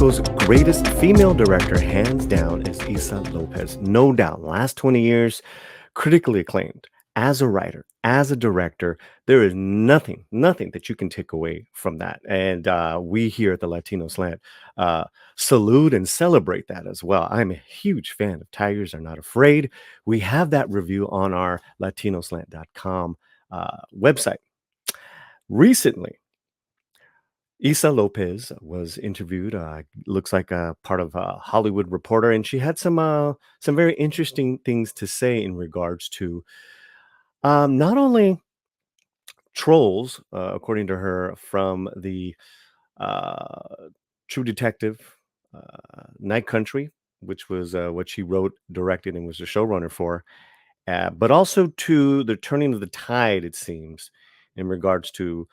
Mexico's greatest female director, hands down, is Issa Lopez. No doubt. Last 20 years, critically acclaimed as a writer, as a director. There is nothing that you can take away from that. And we here at the Latino Slant uh, salute and celebrate that as well. I'm a huge fan of Tigers Are Not Afraid. We have that review on our latinoslant.com website. Recently, Issa Lopez was interviewed. Looks like a part of Hollywood Reporter, and she had some very interesting things to say in regards to not only trolls, according to her, from the uh, True Detective, Night Country, which was what she wrote, directed, and was the showrunner for, but also to the turning of the tide, it seems, in regards to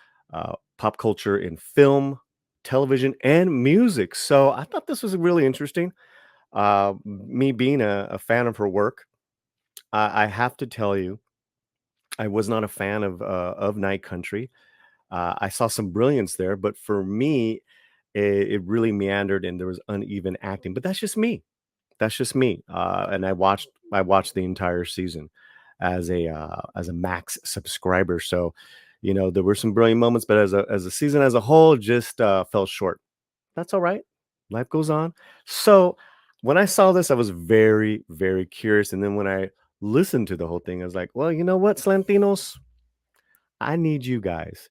pop culture in film, television, and music. So I thought this was really interesting. Me being a fan of her work, I have to tell you, I was not a fan of Night Country. I saw some brilliance there, but for me, it really meandered and there was uneven acting. But that's just me. That's just me. And I watched the entire season as a Max subscriber. So, there were some brilliant moments, but as a season as a whole, just fell short. That's all right. Life goes on. So when I saw this, I was very, very curious. And then when I listened to the whole thing, I was like, well, you know what, Slantinos? I need you guys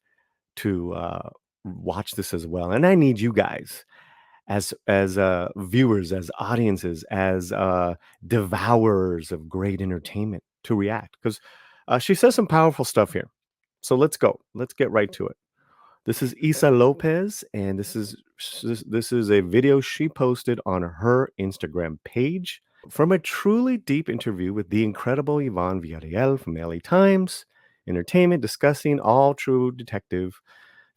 to watch this as well. And I need you guys as viewers, as audiences, as devourers of great entertainment to react because she says some powerful stuff here. So let's go. Let's get right to it. This is Issa Lopez, and this is a video she posted on her Instagram page from a truly deep interview with the incredible Yvonne Villarreal from LA Times Entertainment, discussing all true detective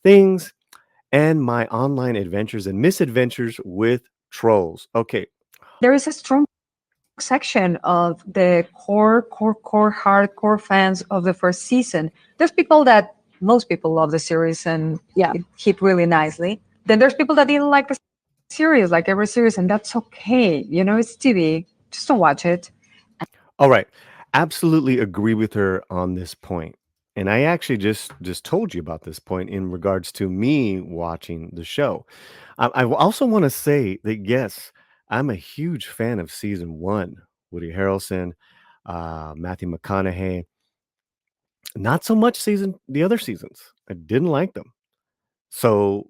things and my online adventures and misadventures with trolls. Okay. There is a strong section of the core hardcore fans of the first season. There's people that most people love the series and yeah, it hit really nicely. Then there's people that didn't like the series, like every series, and that's okay. It's TV. Just don't watch it. All right. Absolutely agree with her on this point. And I actually just told you about this point in regards to me watching the show. I also want to say that yes, I'm a huge fan of season one. Woody Harrelson, Matthew McConaughey. Not so much the other seasons. I didn't like them. So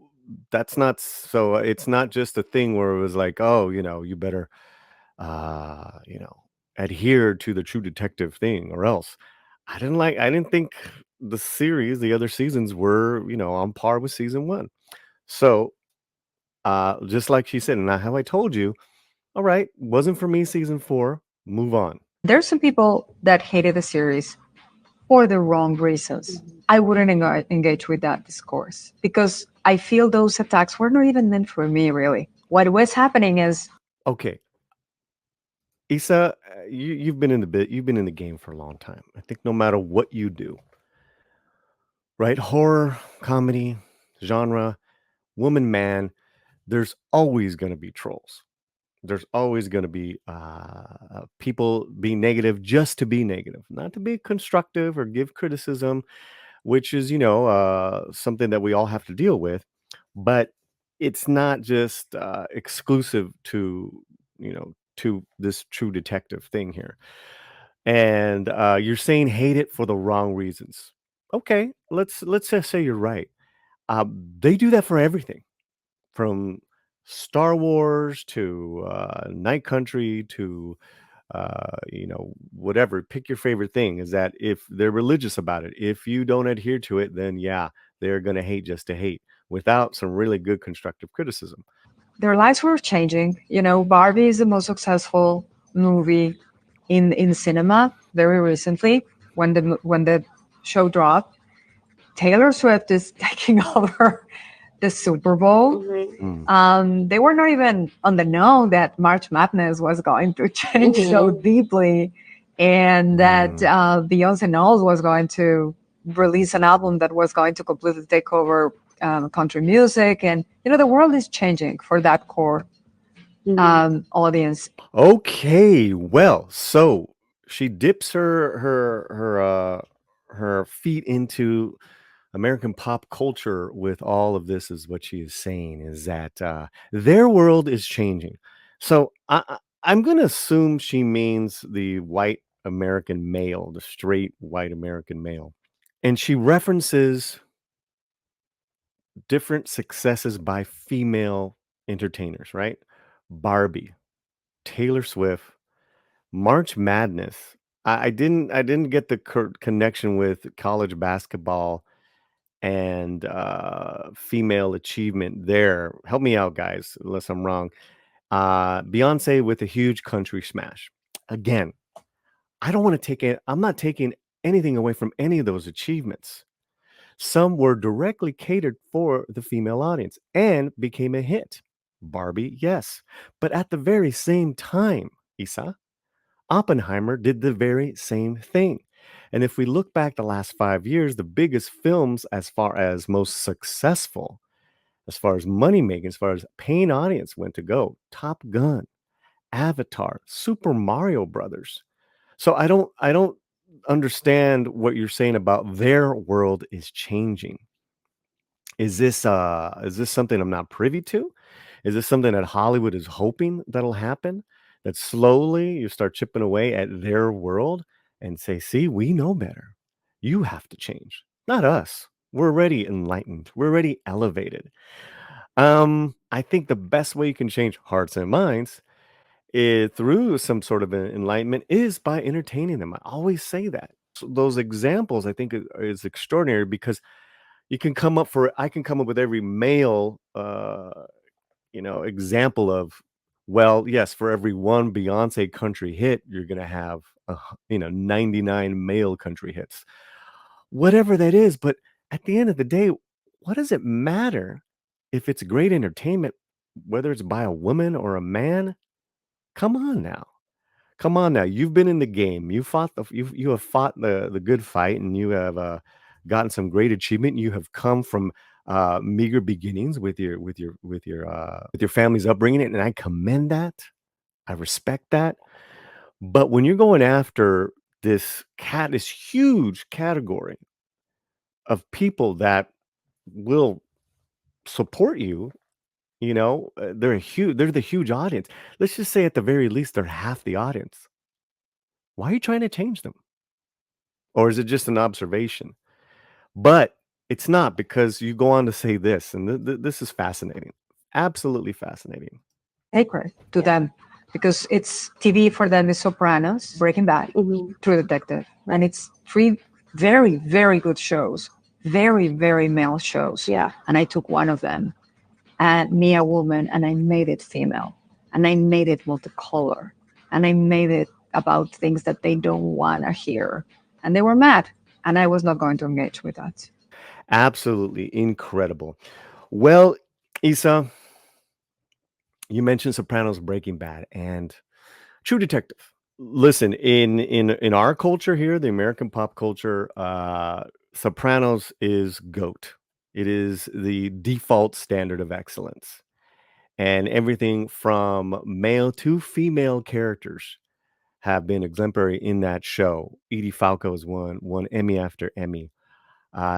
it's not just a thing where it was like, oh, you better uh, you know, adhere to the True Detective thing or else. I didn't think the other seasons were, on par with season 1. So, just like she said, and how I told you, all right, wasn't for me season 4, move on. There's some people that hated the series for the wrong reasons. I wouldn't engage with that discourse because I feel those attacks were not even meant for me, really. What was happening is Okay, Issa, you've been in the game for a long time. I think no matter what you do, right? Horror, comedy, genre, woman, man, there's always going to be trolls. There's always going to be people being negative just to be negative, not to be constructive or give criticism, which is, something that we all have to deal with. But it's not just exclusive to this true detective thing here. And you're saying hate it for the wrong reasons. Okay, let's just say you're right. They do that for everything from Star Wars to Night Country to whatever. Pick your favorite thing. Is that if they're religious about it, if you don't adhere to it, then yeah, they're gonna hate just to hate without some really good constructive criticism. their lives were changing. Barbie is the most successful movie in cinema very recently when the show dropped. Taylor Swift is taking over the Super Bowl. Mm, They were not even on the know that March Madness was going to change so deeply, and that mm, Beyonce Knowles was going to release an album that was going to completely take over country music, and the world is changing for that core audience. Okay, well, so she dips her feet into American pop culture with all of this is what she is saying is that their world is changing. So I'm going to assume she means the white American male, the straight white American male. And she references different successes by female entertainers, right? Barbie, Taylor Swift, March Madness. I didn't get the connection with college basketball and female achievement there. Help me out, guys, unless I'm wrong. Beyonce with a huge country smash. Again, I don't want to take it. I'm not taking anything away from any of those achievements. Some were directly catered for the female audience and became a hit. Barbie, yes. But at the very same time, Isa, Oppenheimer did the very same thing. And if we look back the last 5 years, the biggest films, as far as most successful, as far as money making, as far as paying audience went to go, Top Gun, Avatar, Super Mario Brothers. So I don't understand what you're saying about their world is changing. Is this something I'm not privy to? Is this something that Hollywood is hoping that'll happen? That slowly you start chipping away at their world and say, "See, we know better. You have to change, not us. We're already enlightened. We're already elevated." I think the best way you can change hearts and minds through some sort of enlightenment is by entertaining them. I always say that. So those examples I think is extraordinary because I can come up with every male example of, well, yes, for every one Beyonce country hit, you're gonna have 99 male country hits. Whatever that is, but at the end of the day, what does it matter if it's great entertainment, whether it's by a woman or a man? Come on now. Come on now. You've been in the game. You have fought the good fight, and you have gotten some great achievement. You have come from meager beginnings with your family's upbringing, and I commend that. I respect that. But when you're going after this huge category of people that will support you, they're the huge audience. Let's just say at the very least they're half the audience. Why are you trying to change them? Or is it just an observation? But it's not, because you go on to say this, and this is fascinating. Absolutely fascinating. Sacred to them because it's TV for them is Sopranos, Breaking Bad, True Detective, and it's three very, very good shows, very, very male shows. Yeah. And I took one of them and me, a woman, and I made it female, and I made it multicolor, and I made it about things that they don't want to hear, and they were mad, and I was not going to engage with that. Absolutely incredible. Well, Isa, you mentioned Sopranos, Breaking Bad, and True Detective. Listen, in our culture here, the American pop culture, Sopranos is GOAT. It is the default standard of excellence. And everything from male to female characters have been exemplary in that show. Edie Falco has won Emmy after Emmy.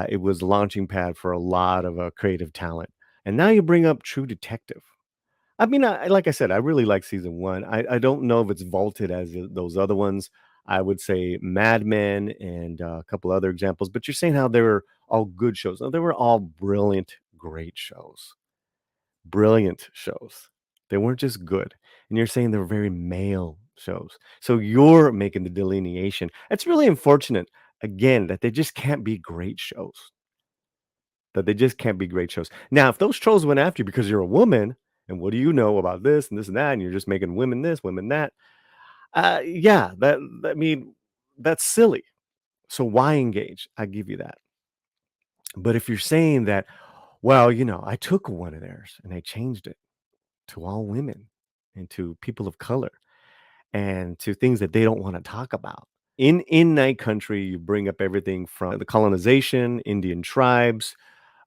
It was a launching pad for a lot of creative talent. And now you bring up True Detective. I mean, like I said, I really like season one. I don't know if it's vaulted as those other ones. I would say Mad Men and a couple other examples. But you're saying how they were all good shows. No, they were all brilliant, great shows. Brilliant shows. They weren't just good. And you're saying they're very male shows. So you're making the delineation. It's really unfortunate, again, that they just can't be great shows. That they just can't be great shows. Now, if those trolls went after you because you're a woman, and what do you know about this and that, and you're just making women this, women that, yeah, I mean, that's silly. So why engage? I give you that. But if you're saying that, well, I took one of theirs and I changed it to all women and to people of color and to things that they don't want to talk about. In Night Country, you bring up everything from the colonization, Indian tribes,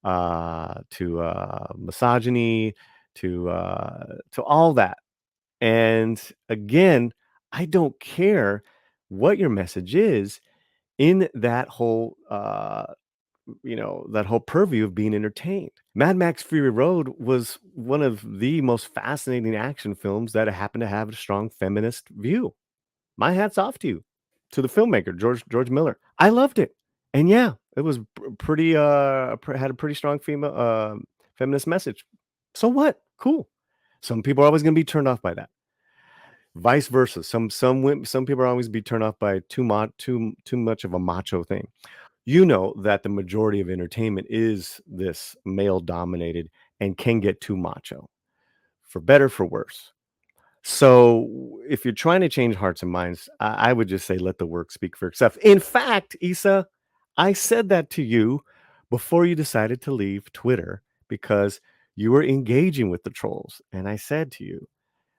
to misogyny, to all that. And again, I don't care what your message is in that whole that whole purview of being entertained. Mad Max Fury Road was one of the most fascinating action films that happened to have a strong feminist view. My hat's off to you, to the filmmaker George Miller. I loved it, and yeah, it was pretty had a pretty strong female feminist message. So what? Cool. Some people are always going to be turned off by that. Vice versa. Some people are always be turned off by too much of a macho thing. You know that the majority of entertainment is this male dominated and can get too macho, for better for worse. So if you're trying to change hearts and minds, I would just say let the work speak for itself. In fact, Issa, I said that to you before you decided to leave Twitter because you were engaging with the trolls. And I said to you,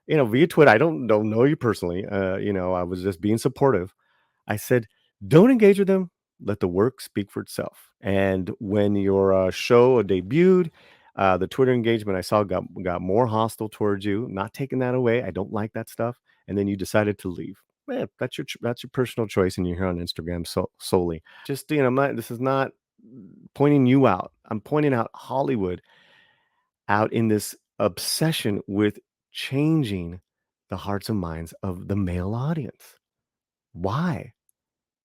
via Twitter, I don't know you personally. I was just being supportive. I said, don't engage with them. Let the work speak for itself. And when your show debuted, the Twitter engagement I saw got more hostile towards you. Not taking that away. I don't like that stuff. And then you decided to leave. Man, that's your personal choice, and you're here on Instagram solely. Just this is not pointing you out. I'm pointing out Hollywood out in this obsession with changing the hearts and minds of the male audience. Why?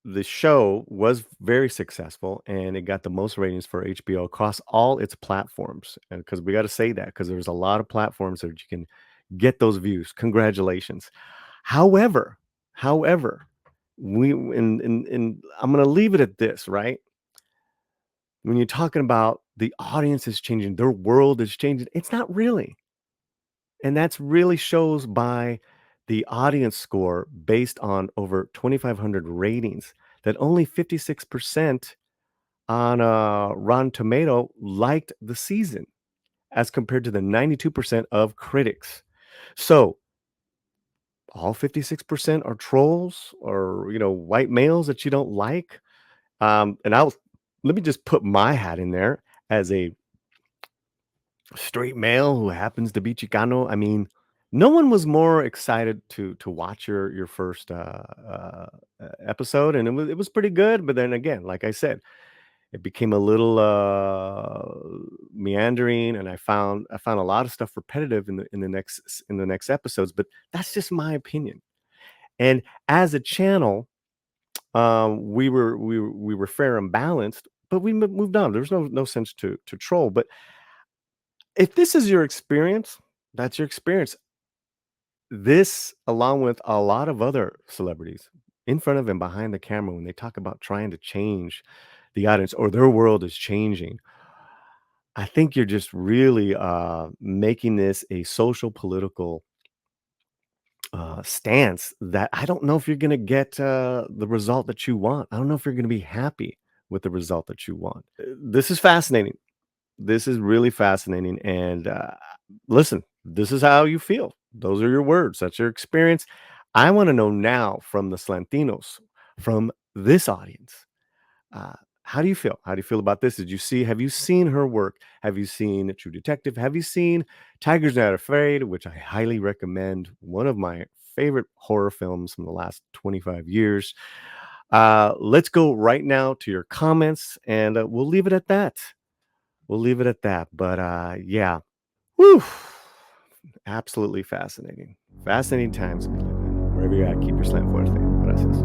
The show was very successful and it got the most ratings for HBO across all its platforms. And because we got to say that, because there's a lot of platforms that you can get those views. Congratulations. However, we and I'm gonna leave it at this, right? When you're talking about the audience is changing, their world is changing, it's not really. And that's really shows by the audience score based on over 2,500 ratings that only 56% on Rotten Tomato liked the season as compared to the 92% of critics. So all 56% are trolls or, white males that you don't like. And let me just put my hat in there as a straight male who happens to be Chicano. I mean, no one was more excited to watch your first episode, and it was pretty good. But then again, like I said, it became a little meandering, and I found a lot of stuff repetitive in the next episodes. But that's just my opinion. And as a channel, we were fair and balanced, but we moved on. There's no sense to troll. But if this is your experience, that's your experience. This, along with a lot of other celebrities in front of and behind the camera, when they talk about trying to change the audience or their world is changing, I think you're just really making this a social political stance that I don't know if you're going to get the result that you want. I don't know if you're going to be happy with the result that you want. This is fascinating. This is really fascinating. And listen, this is how you feel. Those are your words. That's your experience. I want to know now from the Slantinos, from this audience. Uh, how do you feel? How do you feel about this? Have you seen her work? Have you seen True Detective? Have you seen Tigers Not Afraid, which I highly recommend? One of my favorite horror films from the last 25 years. Let's go right now to your comments, and we'll leave it at that. We'll leave it at that. But yeah, whew, absolutely fascinating. Fascinating times we live in. Wherever you're at, keep your slant forward. Gracias.